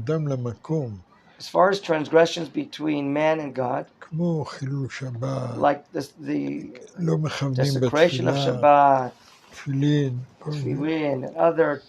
אדם למקום, As far as transgressions between man and God, כמו חילול שבת, like the לא מכוונים desecration of בתפילה, Shabbat, תפילין, כל זה. Tefillin, and other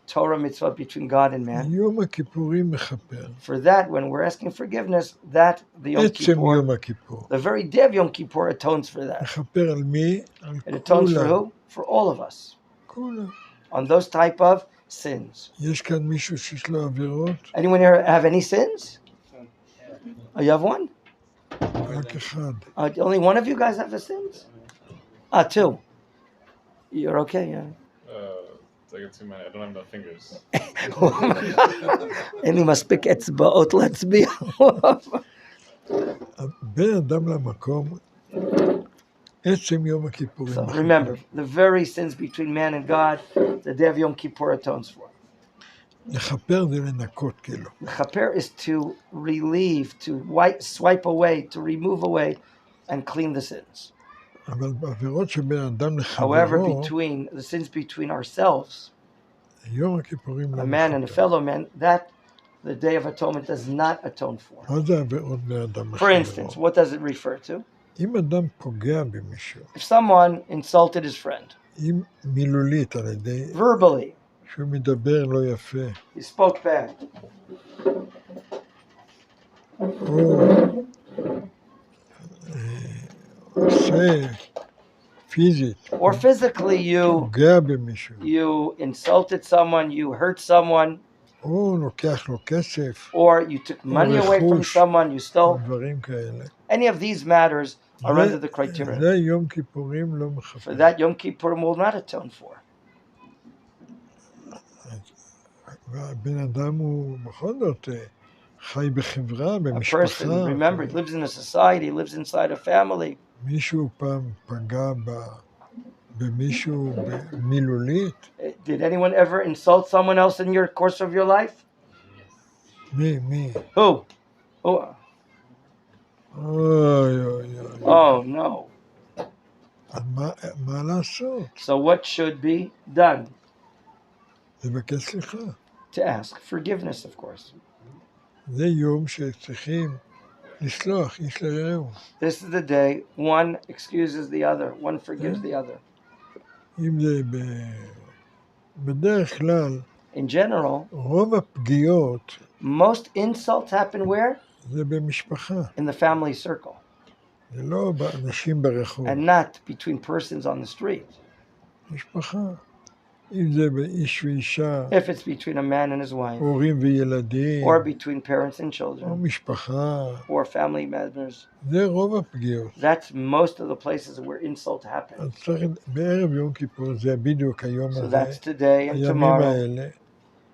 Torah mitzvot between God and man. יום הכיפורים מכפר. For that, when we're asking forgiveness, that the Yom עצם Kippur, יום הכיפור. the very day of Yom Kippur atones for that. מכפר על מי? על It atones for כולם. who? For all of us. כולם. On those type of sins. יש כאן מישהו שיש לו עבירות? Anyone here have any sins? Oh, you have one? רק אחד. Only one of you guys have the sins? Two. You're okay, yeah. I got too many. I don't have enough fingers. אין לי מספיק אצבעות להצביע. בין אדם למקום, עצם יום הכיפורים. So remember, the very sins between man and God, the day of Yom Kippur atones for. לכפר זה לנקות כאילו. Chaper is to relieve, to swipe away, to remove away, and clean the sins. אבל בעבירות שבין אדם However, לחברו, between the sins between ourselves, יום הכיפורים לא a man and a מכפר. fellow man, that the Day of Atonement does not atone for. מה זה עבירות בין אדם For instance, לחברו? what does it refer to? אם אדם פוגע במישהו, If someone insulted his friend, אם מילולית על ידי verbally, שהוא מדבר לא יפה, he spoke bad, או עושה פיזית, or physically פוגע במישהו, you insulted someone, you hurt someone, או לוקח לו כסף, or you took money away from רכוש. someone, you stole, דברים כאלה. any of these matters are under the criteria. זה יום כיפורים לא For מכפר. that, Yom Kippur will not atone for. והבן אדם הוא בכל זאת חי בחברה, A person, במשפחה. remember, he lives in a society, he lives inside a family. מישהו פעם פגע במישהו מילולית? Did anyone ever insult someone else in your course of your life? מי? Who? Oh, אוי אוי אוי. oh no. אז מה לעשות? So what should be done? לבקש סליחה. To ask forgiveness, of course. זה יום שצריכים לסלוח איש לרעהו. This is the day one excuses the other, one forgives the other. אם זה בדרך כלל, In general, רוב הפגיעות most insults happen where? זה במשפחה. In the family circle, זה לא באנשים ברחוב. and not between persons on the street. משפחה. אם זה באיש ואישה, If it's between a man and his wife, הורים וילדים, or between parents and או children, משפחה, or family members, זה רוב הפגיעות. that's most of the places where insult happens. אז צריך, בערב יום כיפור, זה בדיוק היום So הזה, that's today and הימים tomorrow. האלה,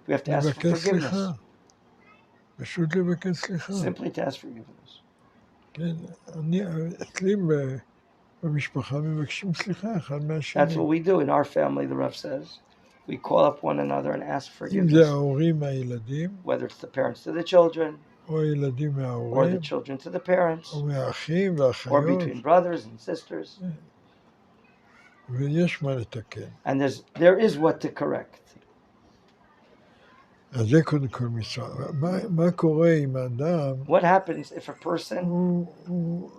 We have to ask for לבקש סליחה. forgiveness. פשוט לבקש סליחה. Simply to ask forgiveness. כן, אצלי במשפחה מבקשים סליחה אחד מהשני. That's what we do in our family, the Rav says. We call up one another and ask אם זה forgiveness, ההורים מהילדים, whether it's the parents to the children, או הילדים or the מההורים, children to the parents, או מהאחים or והאחיות, between brothers and sisters. ויש מה לתקן. And there is what to correct. אז זה קודם כל מצווה. מה קורה עם האדם, What happens if a person, הוא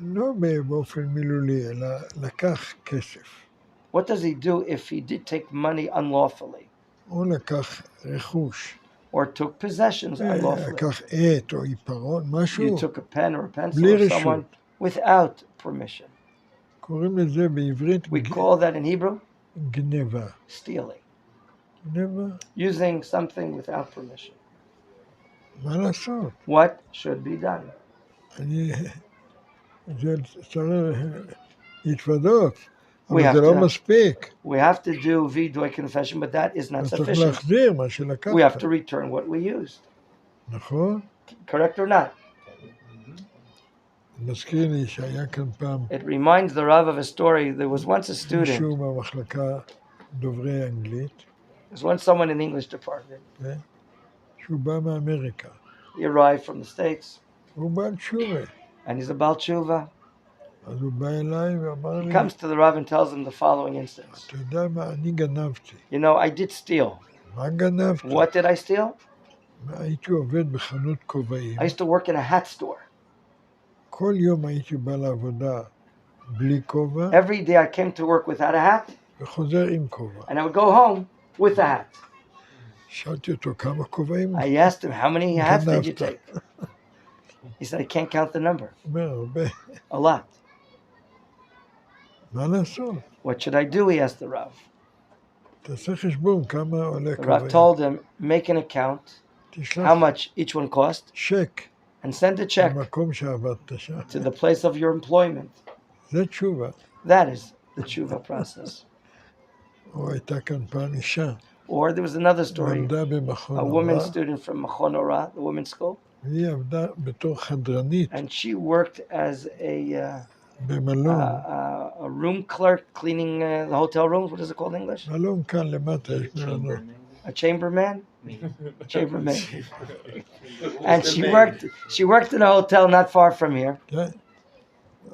לא באופן מילולי, אלא לקח כסף, what does he do if he did take money unlawfully, או לקח רכוש, or took possessions unlawfully? לקח עט או עיפרון, משהו, You took a pen or a pencil בלי of רשות. someone without permission. קוראים לזה בעברית We call that in Hebrew גנבה. stealing, גנבה, using something without permission. מה לעשות? What should be done? זה צריך להתוודות, We אבל have זה לא to- מספיק. We have to do VeZot confession, but that is not אתה צריך sufficient. להחזיר מה We have שלקחת, to return what we used. נכון? Correct or not? מזכיר לי שהיה כאן פעם It reminds the Rav of a story. There was once a student. מישהו במחלקה דוברי אנגלית, There was once someone in the English department. שהוא בא מאמריקה. He arrived from the States, הוא בעל תשובה. and he's a Baal Tshuva. אז הוא בא אליי ואמר He לי, comes to the Rav and tells him the following instance. אתה יודע מה, אני גנבתי. You know, I did steal. מה גנבת? What did I steal? הייתי עובד בחנות כובעים. I used to work in a hat store. כל יום הייתי בא לעבודה בלי כובע, Every day I came to work without a hat, וחוזר עם כובע. and I would go home with a hat. שאלתי אותו כמה כובעים? I asked him, how many hats did you גנבת. take? He said, I can't count the number. הוא אומר, הרבה. A lot. מה לעשות? What should I do? He asked the Rav. תעשה חשבון כמה עולה The Rav כובעים. told him, make an account, תשלח how much each one cost, צ'ק and send a check למקום שעבדת שם. to the place of your employment. זה תשובה. That is the tshuva process. או הייתה כאן פעם אישה, Or there was another story, למדה במכון a woman הוראה, student from Machon Ora, the women's school, והיא עבדה בתור חדרנית and she worked as a במלון. room clerk cleaning the hotel rooms. What is it called in English? מלון כאן למטה יש מלונות. A chamberman? Chamberman. And she worked in a hotel not far from here. כן.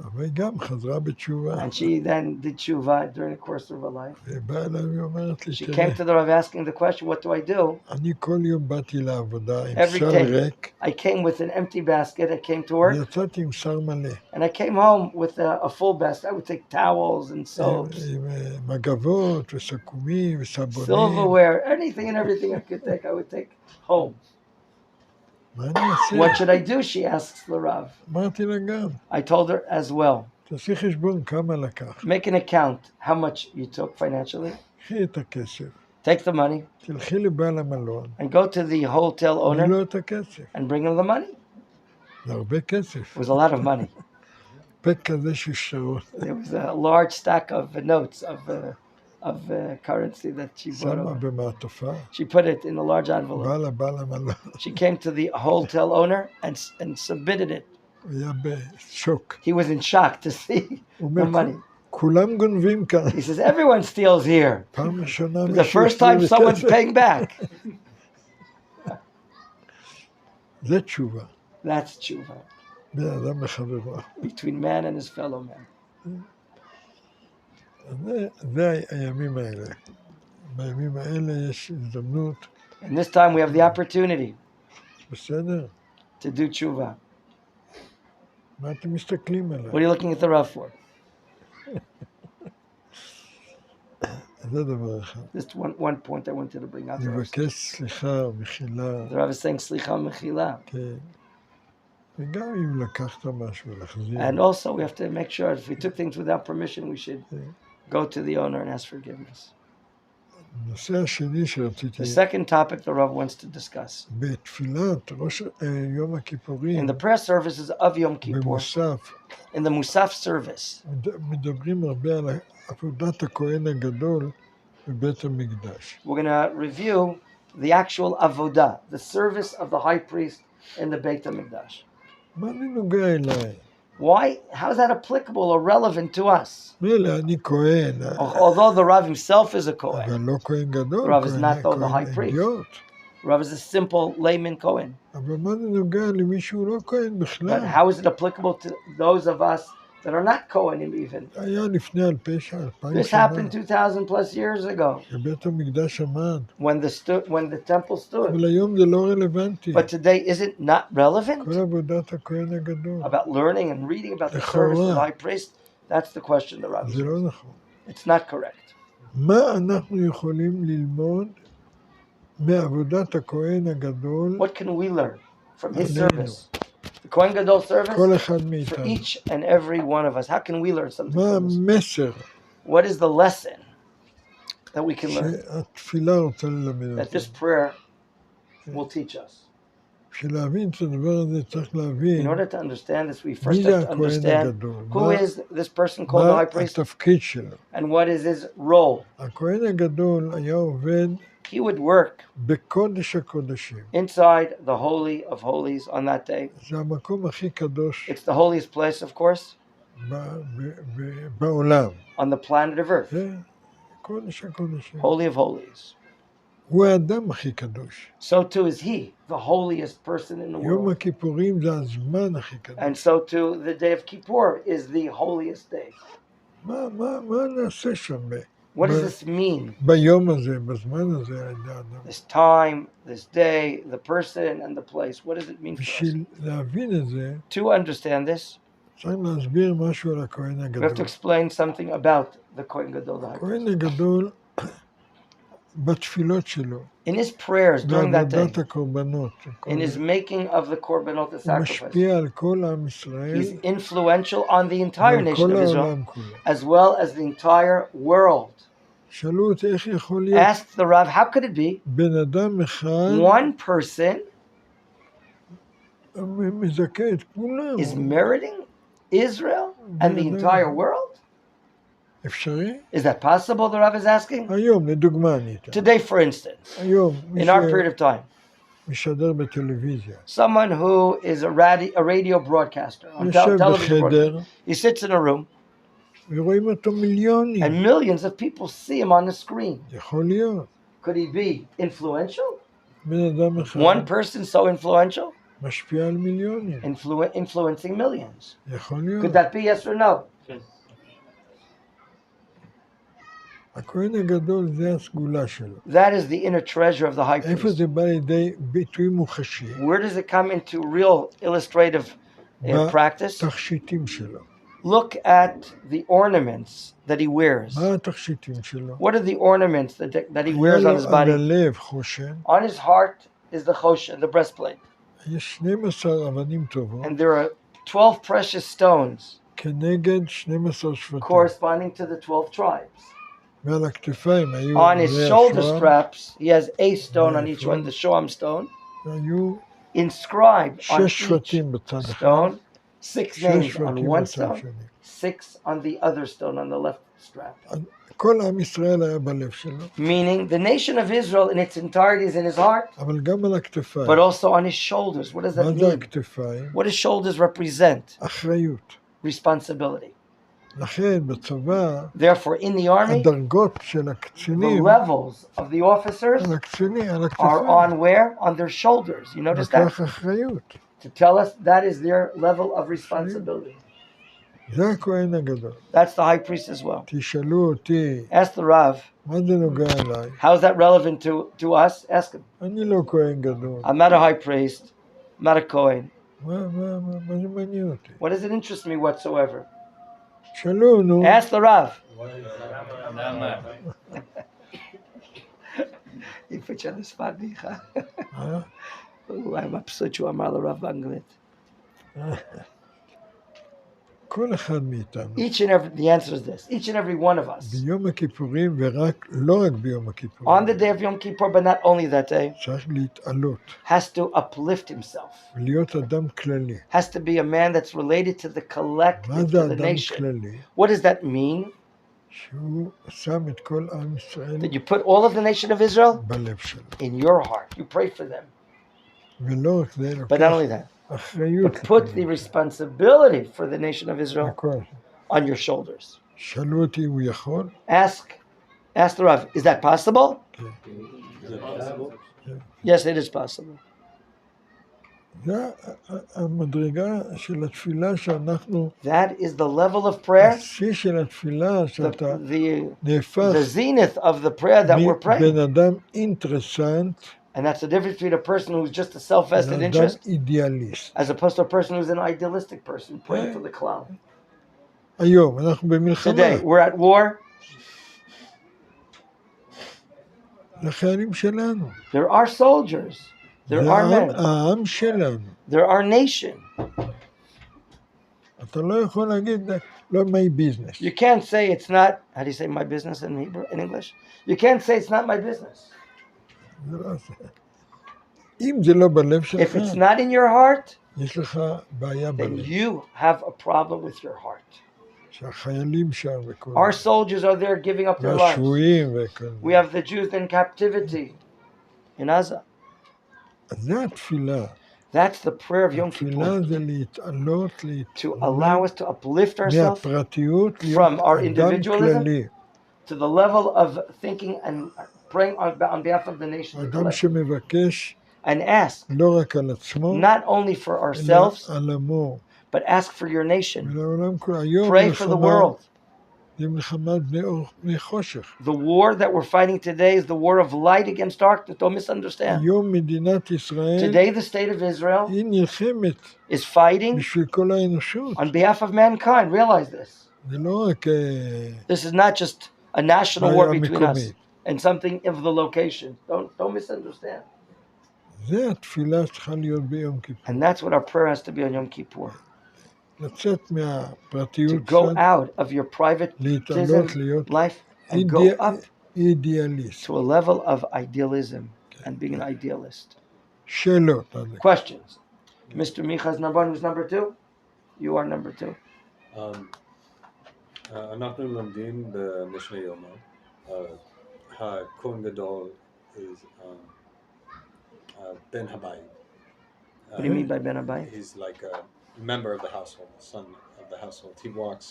אבל היא גם חזרה בתשובה. And she then did tshuva during the course of her life. והיא באה אליי ואומרת לי, She תראה, came to the Rav asking the question, what do I do? אני כל יום באתי לעבודה עם Every שר day. ריק, I came with an empty basket. I came to work. ויצאתי עם שר מלא. And I came home with a full basket. I would take towels and soaps, עם מגבות וסכומים וסבונים. silverware, anything and everything I could take, I would take home. מה אני אעשה? What should I do? She asks the Rav. אמרתי לה גם, I told her as well. תעשי חשבון כמה לקח. Make an account how much you took financially. קחי את הכסף, Take the money תלכי לבעל המלון, and go to the hotel תני owner לו את הכסף. and bring him the money. זה הרבה כסף. It was a lot of money. פק כזה של שעות. There was a large stack of notes of currency that she brought שמה over. במעטפה, She put it in a large envelope. באה לבעל המלון. She came to the hotel owner and submitted it. הוא היה בשוק. He was in shock to see הוא the אומר, money. כולם גונבים כאן. He says, everyone steals here. פעם ראשונה It's the מישהו first time החזיר לי someone's כסף. paying back. זה תשובה. That's tshuva, בן אדם לחברו. between man and his fellow man. זה הימים האלה. בימים האלה יש הזדמנות, And this time we have the opportunity בסדר? to do tshuva. מה אתם מסתכלים What עליי? are you looking at the Rav for? זה דבר אחד. Just one point I wanted to bring out. The Rav לבקש סליחה, מחילה, is saying slicha mechila. כן. וגם אם לקחת משהו, להחזיר. And also we have to make sure if we took things without permission, we should go to the owner and ask forgiveness. הנושא השני שרציתי, The second topic the Rav wants to discuss. בתפילת יום הכיפורים, In the prayer services of Yom Kippur, במוסף, in the Musaf service, מדברים הרבה על עבודת הכהן הגדול בבית המקדש. we're going to review the actual avodah, the service of the high priest in the Beit HaMikdash. מה אני נוגע אליי? Why? How is that applicable or relevant to us? מילא, אני כהן, Although the Rav himself is a Kohen, אבל לא כהן גדול, Rav is כהן not the high כהן priest. אידיוט. Rav is a simple layman Kohen. אבל מה זה נוגע למי שהוא לא כהן But בכלל? how is it applicable to those of us that are not Kohanim even? היה לפני 2,000 This שנה, happened 2,000 plus years ago שבית המקדש עמד. when the temple stood. אבל היום זה לא רלוונטי. But today, is it not relevant? כל עבודת הכהן הגדול. About learning and reading about the service of the high priest? That's the question the Rabbi זה לא says. נכון. It's not correct. מה אנחנו יכולים ללמוד מעבודת הכהן הגדול, What can we learn from his עלינו? service? The Kohen Gadol service? כל אחד For מאיתנו. each and every one of us. How can we learn something מה from this? המסר What is the lesson that we can learn? שהתפילה רוצה ללמד That this אותנו? prayer will teach us. בשביל להבין את הדבר הזה צריך In להבין order to understand this, we מי first זה have to הכהן understand הגדול, who is this person called the מה high priest התפקיד שלו. and what is his role. הכהן הגדול היה עובד He would work בקודש הקודשים. inside the Holy of Holies on that day. זה המקום הכי קדוש It's the holiest place, of course, בעולם. on the planet of Earth. זה קודש הקודשים. Holy of Holies. הוא האדם הכי קדוש. So too is he, the holiest person in the יום world. הכיפורים זה הזמן הכי קדוש. And so too, the day of Kippur is the holiest day. מה נעשה שם What does this mean? ביום הזה, בזמן הזה, על ידי האדם. This time, this day, the person, and the place. What does it mean for us? בשביל להבין את זה, To understand this, צריך להסביר משהו על הכהן we have to הגדול. explain something about the Kohen Gadol, the high priest. הכהן הגדול, בתפילות שלו, In his prayers during that day, בעבודת הקורבנות, in his making of the korbanot, the הוא sacrifice, משפיע על כל עם ישראל, he's influential on the entire ועל nation כל of Israel, העולם כולו. as well as the entire world. שאלו אותי איך יכול להיות Asked the Rav, how could it be בן אדם אחד one person מזכה את כולם? is meriting Israel and the entire world? אפשרי? Is that possible, the Rav is asking? היום, לדוגמה אני אתן. Today, for instance, היום, מי in our period of time, שמשדר בטלוויזיה, someone who is a radio broadcaster, on יושב television בחדר, broadcaster, he sits in a room, ורואים אותו מיליונים. and millions of people see him on the screen. יכול להיות. Could he be influential? בן אדם אחד One person so influential, משפיע על מיליונים. influencing millions. יכול להיות. Could that be yes or no? הכהן הגדול זה הסגולה שלו. That is the inner treasure of the high איפה priest. זה בא לידי ביטוי מוחשי? Where does it come into real illustrative practice? בתכשיטים שלו. Look at the ornaments that he wears. מה התכשיטים שלו? What are the ornaments that he היה wears on his לו על body? הלב חושן, On his heart is the choshen, the breastplate. יש 12 אבנים טובות, And there are 12 precious stones כנגד 12 שבטים. corresponding to the 12 tribes. ועל הכתפיים היו On his עלי shoulder השוהם, straps, he has a stone on each one, the shoam stone, והיו inscribed on 6 each שבטים בצד אחד, stone, 6 6 names on שבטים one בצד stone, שני. 6 on the other stone on the left strap. כל עם ישראל היה בלב שלו, Meaning the nation of Israel in its entirety is in his heart, אבל גם על הכתפיים. but also on his shoulders. What does מה that זה mean? הכתפיים? What does shoulders represent? אחריות. Responsibility. לכן בצבא, Therefore, in the army, הדרגות של the הקצינים, levels of the officers על הקצינים, על are הכתפיים, on where? On their shoulders. You notice that? לקח אחריות. To tell us that is their level of responsibility. זה הכהן הגדול. That's the high priest as well. תשאלו אותי, Ask the Rav, מה זה נוגע אליי? how is that relevant to us? Ask him. אני לא כהן גדול. I'm not a high priest. I'm not a Kohen. מה זה מעניין אותי? What does it interest me whatsoever? שאלו, נו. Ask the Rav. He put you on the spot, Micha. I'm upset you אמר לרב באנגלית. כל אחד מאיתנו. Each and every, the answer is this. Each and every one of us. ביום הכיפורים, לא רק ביום On הכיפורים, the day of Yom Kippur, but not only that day, צריך להתעלות, has to uplift himself. להיות אדם כללי. Has to be a man that's related to the מה collective, זה to the אדם nation. כללי? What does that mean? שהוא שם את כל עם ישראל That you put all of the nation of Israel בלב שלו. in your heart. You pray for them. ולא רק זה, But not only that, אחריות. but put the responsibility for the nation of Israel הכל. on your shoulders. שאלו אותי אם הוא יכול, Ask the Rav, is that possible? Yes, it is possible. זה המדרגה של התפילה שאנחנו, That is the level of prayer, השיא של התפילה שאתה the נהפך zenith of the prayer that we're praying. מבן אדם אינטרסנט And that's the difference between a person who's just a self-vested לאדם interest אידיאליסט. as opposed to a person who's an idealistic person praying for the clown. היום אנחנו במלחמה, Today, we're at war. לחיילים שלנו. There are soldiers. There זה are men. העם שלנו. There are nation. אתה לא יכול להגיד, לא my business. You can't say it's not, how do you say my business in Hebrew, in English? You can't say it's not my business. זה לא זה. אם זה לא בלב שלך, If it's not in your heart, יש לך בעיה then בלב. you have a problem with your heart. שהחיילים שם וכל Our soldiers are there giving up their lives. והשבויים וכל We have the Jews in captivity in Gaza. אז זה התפילה. That's the prayer of Yom התפילה Kippur. זה להתעלות, To allow us to uplift ourselves מהפרטיות from our להיות אדם individualism כללי. to the level of thinking and praying on behalf of the nation. אדם שמבקש And ask, לא רק על עצמו, not only for אלא ourselves, על עמו. but ask for your nation. ולעולם כולו. היום Pray for the מלחמה world. זה מלחמת בני אור בני חושך. The war that we're fighting today is the war of light against darkness. Don't misunderstand. היום מדינת ישראל Today, the state of Israel היא נלחמת is fighting בשביל כל האנושות. on behalf of mankind. Realize this. זה לא רק This is not just a national war בעיה between us מקומית. and something of the location. Don't misunderstand. זה התפילה צריכה להיות ביום כיפור. And that's what our prayer has to be on Yom Kippur. לצאת To מהפרטיות go קצת, out of your private להתעלות, להיות life and go up אידיאליסט. to a level of idealism and being an idealist. שאלות. Questions? Mr. Micha's number one, who's number two? You are number two. אנחנו לומדים במשנה יומא, הכהן גדול is Ben Habayit. What do you mean by Ben Habayit? He's like a member of the household, son of the household. He walks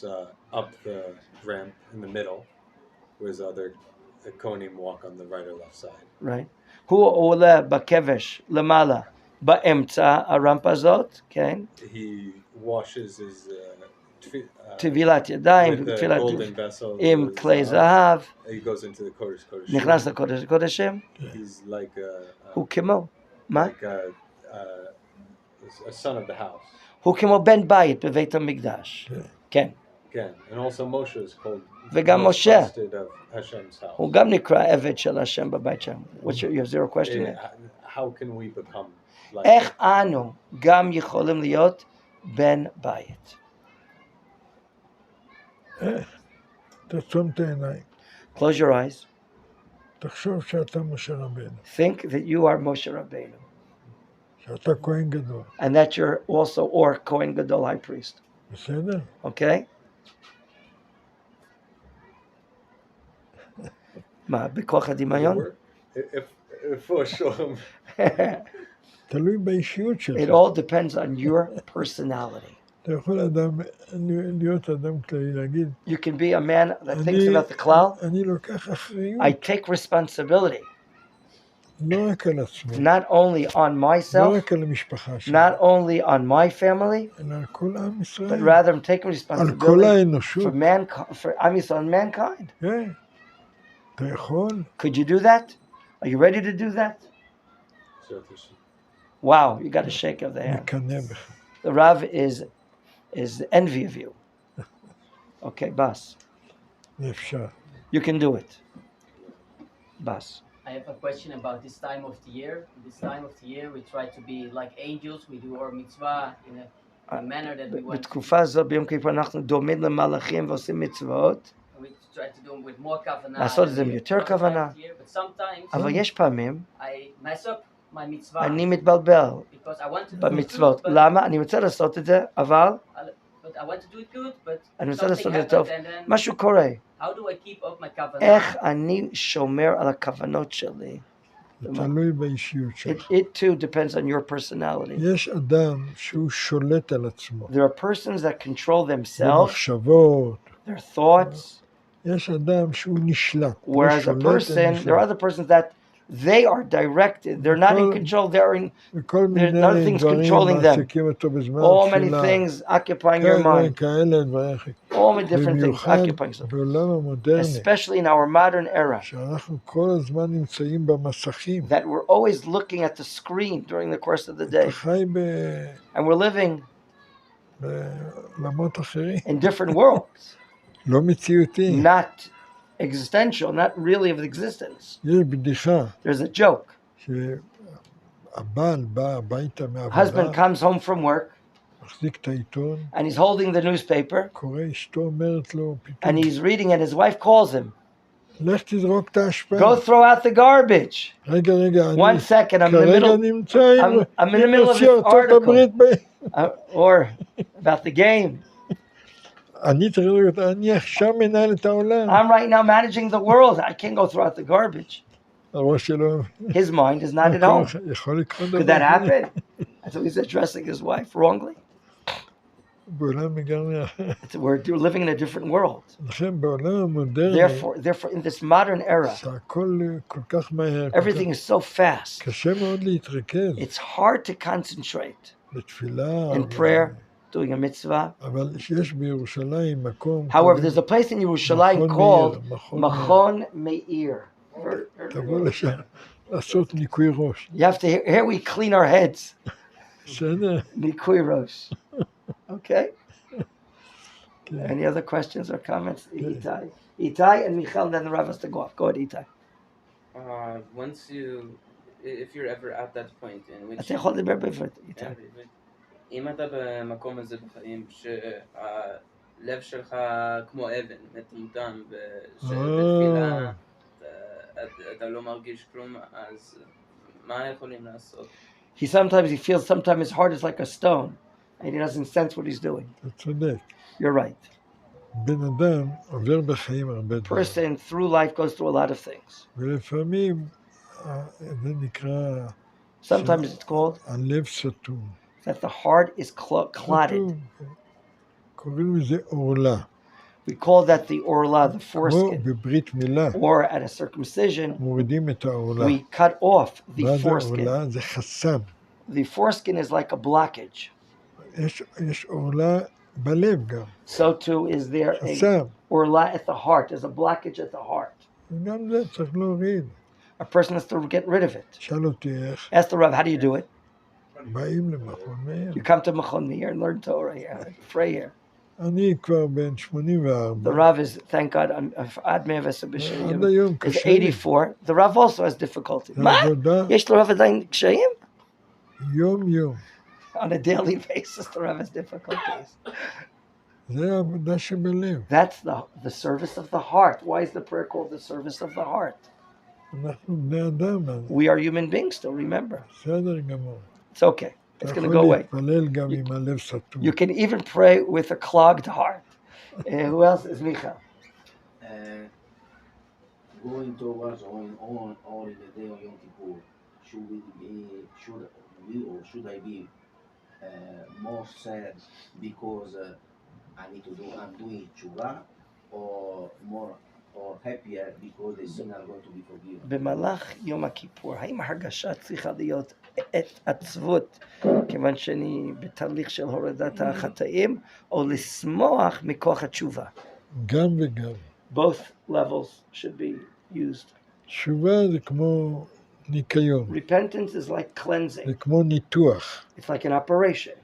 up the ramp in the middle, whereas other Kohanim walk on the right or left side. Right. הוא עולה בכבש למעלה באמצע הרמפה הזאת, כן? He washes his טבילת ידיים, with the טבילת golden vessel. עם with כלי his, זהב, he goes into the Kodesh Kodeshim. נכנס לקודש הקודשים, He's like הוא כמו, מה? like a son of the house. הוא כמו בן בית בבית המקדש, כן. Again, and also Moshe is called וגם most משה, trusted of Hashem's house. הוא גם נקרא עבד של השם בבית שם. You have zero question there. How can we become like איך אנו גם יכולים להיות בן בית? תעצום את העיניים. Close your eyes. תחשוב שאתה משה רבנו. Think that you are Moshe Rabbeinu. שאתה כהן גדול. And that you're also or Kohen Gadol high priest. בסדר? Okay? מה, בכוח הדמיון? if for sure תלוי באישיות שלך. It all depends on your personality. אתה יכול להיות אדם כללי, להגיד, You can be a man that thinks about the cloud. אני לוקח אחריות, I take responsibility, לא רק על עצמי, not only on לא myself, רק על המשפחה שלי, not only on my family, אלא על כל עם but ישראל, rather I'm taking על כל responsibility האנושות. for mankind, for Am Yisrael and mankind. כן, אתה יכול, Could you do that? Are you ready to do that? Wow, you got a shake of the hand. מקנא בך. The Rav is envy of you. Okay, Bas. זה אפשר. You can do it. Bas. I have a question about this time of the year. This time of the year, we try to be like angels. We do our mitzvah in a manner that we want. בתקופה זו, ביום כיפור, אנחנו דומים למלאכים ועושים מצוות. We try to do them with more kavanah. לעשות את זה עם יותר כוונה. But sometimes אבל יש פעמים, I mess up my mitzvah אני מתבלבל because I want to do it במצוות. good, but למה? אני רוצה לעשות את זה, אבל I want to do it good, but אני רוצה something לעשות את זה happens טוב. and then משהו קורה. how do I keep up my kavanah? איך אני שומר על הכוונות שלי? זה תלוי באישיות שלך. It too depends on your personality. יש אדם שהוא שולט על עצמו. There are persons that control themselves, במחשבות. their thoughts, יש אדם שהוא נשלט. whereas a person, there are other persons that they are directed. They're not in control. They're in וכל there's מיני other things דברים controlling them. מעסיקים אותו בזמן all many התפילה. things occupying your mind. כאלה דברים אחרים. All many different things במיוחד occupying something. בעולם המודרני, Especially in our modern era, שאנחנו כל הזמן נמצאים במסכים. that we're always looking at the screen during the course of the day, אתה חי and we're living בעולמות אחרים. in different worlds, לא מציאותיים. not existential, not really of existence. יש בדיחה There's a joke. שהבעל בא הביתה Husband מעבודה, comes home from work מחזיק את העיתון, and he's holding the newspaper קורא, אשתו אומרת לו פתאום, and he's reading and his wife calls him, לך תזרוק את האשפה. go throw out the garbage. רגע, One second, I'm in the כרגע middle, נמצא I'm in the middle of נשיא this ארצות הברית. or about the game. אני צריך לראות, אני עכשיו מנהל את העולם. I'm right now managing the world. I can't go throw out the garbage. הראש שלו, His mind is not at home. יכול לקרות Could that happen? So he's addressing his wife wrongly. בעולם לגמרי אחר. We're living in a different world. לכן בעולם המודרני, Therefore, in this modern era, שהכל כל כך מהר, everything is so fast. קשה מאוד להתרכז It's hard to concentrate בתפילה, in prayer doing a mitzvah. אבל יש בירושלים מקום, However, there's a place in Yerushalayim called מכון Machon Meir. תבוא לשם, לעשות ניקוי ראש. You have to, here we clean our heads. בסדר? Nikui Rosh. Okay? כן. Any other questions or comments? Itai. Itai and Michal, then the Rav has to go off. Go ahead, Itai. if you're ever at that point in which... אתה יכול לדבר בעברית, איתי. אם אתה במקום הזה בחיים שהלב שלך כמו אבן, מטומטם, ושבתפילה אתה לא מרגיש כלום, אז מה יכולים לעשות? He feels sometimes his heart is like a stone, and he doesn't sense what he's doing. אתה צודק. You're right. בן אדם עובר בחיים הרבה דברים. Person through life goes through a lot of things. ולפעמים זה נקרא... Sometimes it's called... הלב סתום. That the heart is clotted. קוראים לזה עורלה. We call that the orla, the foreskin. בברית מילה. Or at a circumcision, מורידים את העורלה. we cut off the foreskin. העורלה זה חסם. The foreskin is like a blockage. יש עורלה בלב גם. So too is there a orla at the heart. There's a blockage at the heart. גם זה צריך להוריד. A person has to get rid of it. שאל אותי איך. Ask the Rav, how do you do it? באים למכון מאיר. You come to Machon Meir and learn Torah here, pray here. אני כבר בן 84. The Rav is, thank God, עד 110 בשנים. עד היום He's קשה לי. 84. The Rav also has difficulty. מה? יש לרב עדיין קשיים? יום יום. On a daily basis, the Rav has difficulties. זה העבודה שבלב. That's the service of the heart. Why is the prayer called the service of the heart? אנחנו בני אדם. We are human beings still, remember. בסדר גמור. It's okay. It's going to go away. You can even pray with a clogged heart. Who else is Micha? Going towards on or in the day of Yom Kippur, should I be more sad because I'm doing tshuva, or more or happier because the sins are going to be forgiven? במהלך יום הכיפור, האם ההרגשה צריכה להיות עצבות, כיוון שאני בתהליך של הורדת החטאים, או לשמוח מכוח התשובה? גם וגם. Both levels should be used. תשובה זה כמו ניקיון. Repentance is like cleansing. זה כמו ניתוח. It's like an operation.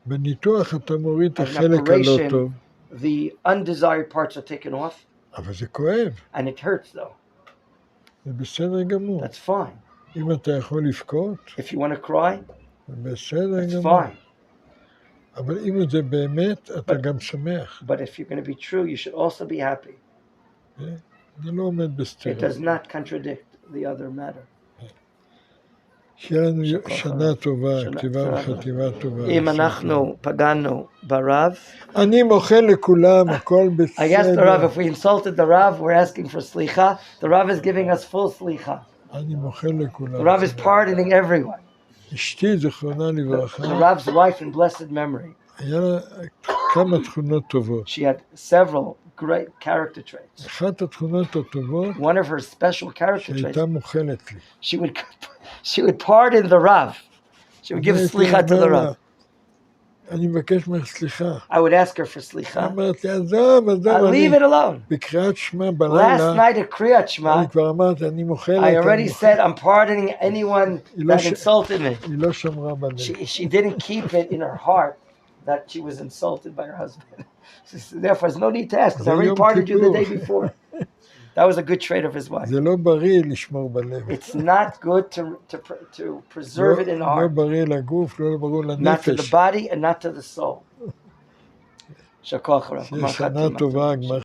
בניתוח אתה מוריד את החלק הלא טוב. The undesired parts are taken off. אבל זה כואב. And it hurts though. זה בסדר גמור. That's fine. אם אתה יכול לבכות. If you want to cry. זה בסדר גמור. That's fine. אבל אם זה באמת, אתה גם שמח. But if you're going to be true, you should also be happy. זה לא עומד בסתירה. It does not contradict the other matter. שיהיה לנו שנה טובה, כתיבה וחתיבה טובה. אם אנחנו פגענו ברב, אני מוחל לכולם, הכל בסדר. I asked the Rav, if we insulted the Rav, we're asking for slicha. The Rav is giving us full slicha. אני מוחל לכולם. The Rav is pardoning everyone. אשתי זכרונה לברכה. The Rav's wife in blessed memory. היה לה כמה תכונות טובות. She had several great character traits. אחת התכונות הטובות, one of her special character traits, שהייתה מוחלת לי. She would pardon the Rav. She would give slicha to the Rav. אני מבקש ממך סליחה. I would ask her for slicha. אמרתי, עזוב, leave it alone. בקריאת שמע בלילה, last night at Kriyat Shema, אני כבר אמרתי, אני מוחלת. I already said I'm pardoning anyone that insulted me. היא לא שמרה בלב. She didn't keep it in her heart that she was insulted by her husband. Therefore, there's no need to ask, because I already pardoned you the day before. That was a good trait of his wife. זה לא בריא לשמור בלב. It's not good to preserve it in the heart. לא בריא לגוף, לא בריא לנפש. Not to the body and not to the soul. שנה טובה, גמר